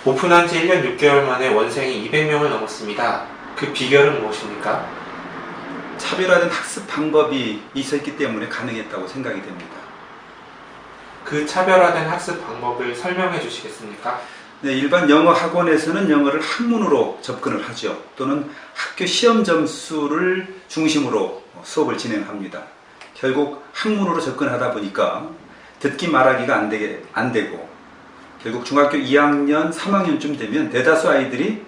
오픈한 지 1년 6개월 만에 원생이 200명을 넘었습니다. 그 비결은 무엇입니까? 차별화된 학습 방법이 있었기 때문에 가능했다고 생각이 됩니다. 그 차별화된 학습 방법을 설명해 주시겠습니까? 네, 일반 영어 학원에서는 영어를 학문으로 접근을 하죠. 또는 학교 시험 점수를 중심으로 수업을 진행합니다. 결국 학문으로 접근하다 보니까 듣기 말하기가 안 되고 결국 중학교 2학년, 3학년쯤 되면 대다수 아이들이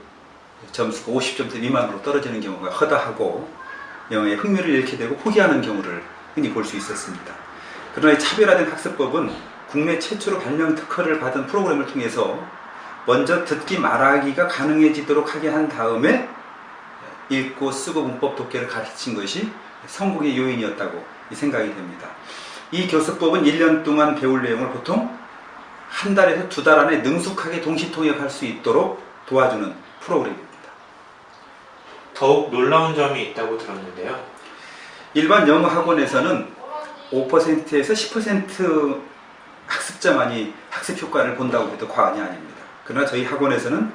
점수가 50점대 미만으로 떨어지는 경우가 허다하고 영어에 흥미를 잃게 되고 포기하는 경우를 흔히 볼 수 있었습니다. 그러나 이 차별화된 학습법은 국내 최초로 발명 특허를 받은 프로그램을 통해서 먼저 듣기 말하기가 가능해지도록 하게 한 다음에 읽고 쓰고 문법 독해를 가르친 것이 성공의 요인이었다고 생각이 됩니다. 이 교습법은 1년 동안 배울 내용을 보통 한 달에서 2달 안에 능숙하게 동시통역할 수 있도록 도와주는 프로그램입니다. 더욱 놀라운 점이 있다고 들었는데요. 일반 영어 학원에서는 5%에서 10% 학습자만이 학습 효과를 본다고 해도 과언이 아닙니다. 그러나 저희 학원에서는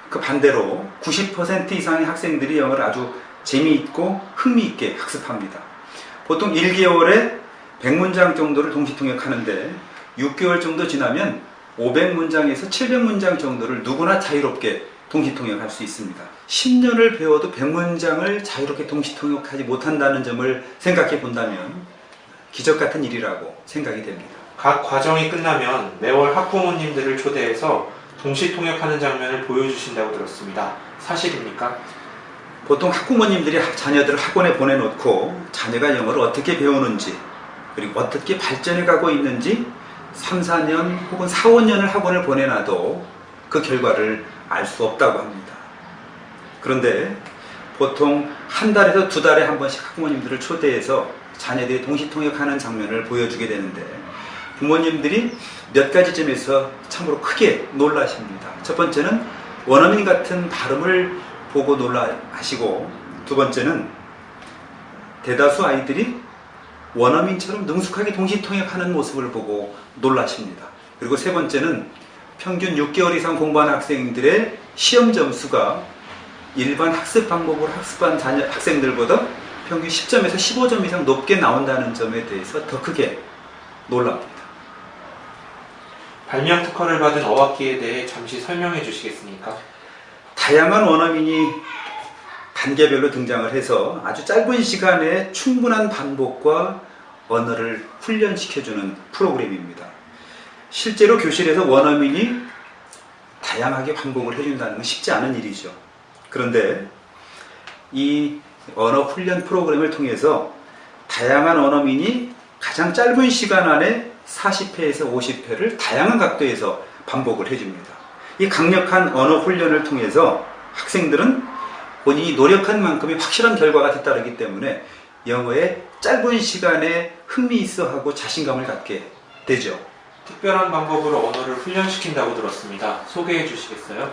그 반대로 90% 이상의 학생들이 영어를 아주 재미있고 흥미있게 학습합니다. 보통 1개월에 100문장 정도를 동시통역하는데 6개월 정도 지나면 500문장에서 700문장 정도를 누구나 자유롭게 동시통역할 수 있습니다. 10년을 배워도 100문장을 자유롭게 동시통역하지 못한다는 점을 생각해 본다면 기적 같은 일이라고 생각이 됩니다. 각 과정이 끝나면 매월 학부모님들을 초대해서 동시통역하는 장면을 보여주신다고 들었습니다. 사실입니까? 보통 학부모님들이 자녀들을 학원에 보내놓고 자녀가 영어를 어떻게 배우는지 그리고 어떻게 발전해 가고 있는지 3, 4년 혹은 4, 5년을 학원을 보내놔도 그 결과를 알 수 없다고 합니다. 그런데 보통 한 달에서 2달에 한 번씩 학부모님들을 초대해서 자녀들이 동시통역하는 장면을 보여주게 되는데 부모님들이 몇 가지 점에서 참으로 크게 놀라십니다. 첫 번째는 원어민 같은 발음을 보고 놀라하시고, 두 번째는 대다수 아이들이 원어민처럼 능숙하게 동시통역하는 모습을 보고 놀라십니다. 그리고 세 번째는 평균 6개월 이상 공부한 학생들의 시험 점수가 일반 학습 방법으로 학습한 학생들보다 평균 10점에서 15점 이상 높게 나온다는 점에 대해서 더 크게 놀랍니다. 발명 특허를 받은 어학기에 대해 잠시 설명해 주시겠습니까? 다양한 원어민이 단계별로 등장을 해서 아주 짧은 시간에 충분한 반복과 언어를 훈련시켜주는 프로그램입니다. 실제로 교실에서 원어민이 다양하게 반복을 해준다는 건 쉽지 않은 일이죠. 그런데 이 언어 훈련 프로그램을 통해서 다양한 원어민이 가장 짧은 시간 안에 40회에서 50회를 다양한 각도에서 반복을 해줍니다. 이 강력한 언어 훈련을 통해서 학생들은 본인이 노력한 만큼의 확실한 결과가 뒤따르기 때문에 영어에 짧은 시간에 흥미있어하고 자신감을 갖게 되죠. 특별한 방법으로 언어를 훈련시킨다고 들었습니다. 소개해 주시겠어요?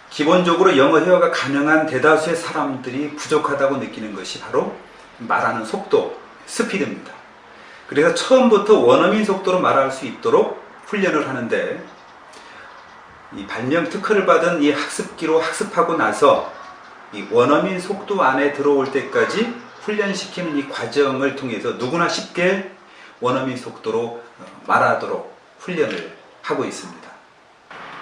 기본적으로 영어 회화가 가능한 대다수의 사람들이 부족하다고 느끼는 것이 바로 말하는 속도, 스피드입니다. 그래서 처음부터 원어민 속도로 말할 수 있도록 훈련을 하는데, 이 발명 특허를 받은 이 학습기로 학습하고 나서 이 원어민 속도 안에 들어올 때까지 훈련시키는 이 과정을 통해서 누구나 쉽게 원어민 속도로 말하도록 훈련을 하고 있습니다.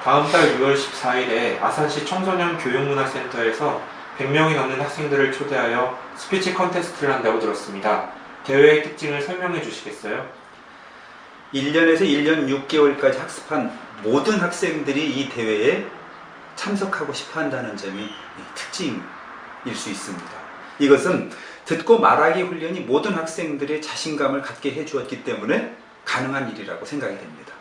다음 달 6월 14일에 아산시 청소년 교육문화센터에서 100명이 넘는 학생들을 초대하여 스피치 컨테스트를 한다고 들었습니다. 대회의 특징을 설명해 주시겠어요? 1년에서 1년 6개월까지 학습한 모든 학생들이 이 대회에 참석하고 싶어 한다는 점이 특징일 수 있습니다. 이것은 듣고 말하기 훈련이 모든 학생들의 자신감을 갖게 해주었기 때문에 가능한 일이라고 생각이 됩니다.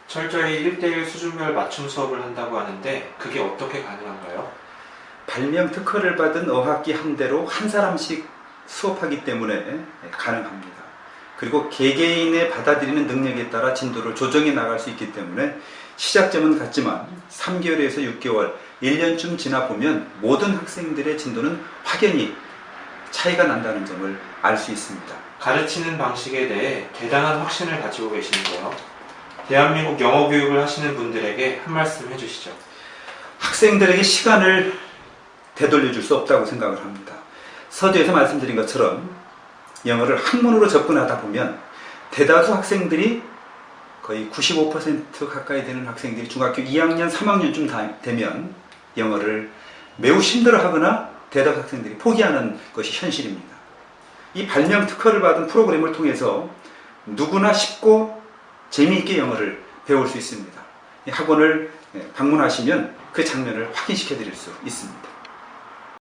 철저히 1대1 수준별 맞춤 수업을 한다고 하는데 그게 어떻게 가능한가요? 발명 특허를 받은 어학기 한 대로 한 사람씩 수업하기 때문에 가능합니다. 그리고 개개인의 받아들이는 능력에 따라 진도를 조정해 나갈 수 있기 때문에 시작점은 같지만 3개월에서 6개월, 1년쯤 지나 보면 모든 학생들의 진도는 확연히 차이가 난다는 점을 알 수 있습니다. 가르치는 방식에 대해 대단한 확신을 가지고 계시는데요. 대한민국 영어 교육을 하시는 분들에게 한 말씀 해주시죠. 학생들에게 시간을 되돌려 줄 수 없다고 생각을 합니다. 서두에서 말씀드린 것처럼 영어를 학문으로 접근하다 보면 대다수 학생들이 거의 95% 가까이 되는 학생들이 중학교 2학년, 3학년쯤 되면 영어를 매우 힘들어하거나 대다수 학생들이 포기하는 것이 현실입니다. 이 발명 특허를 받은 프로그램을 통해서 누구나 쉽고 재미있게 영어를 배울 수 있습니다. 이 학원을 방문하시면 그 장면을 확인시켜 드릴 수 있습니다.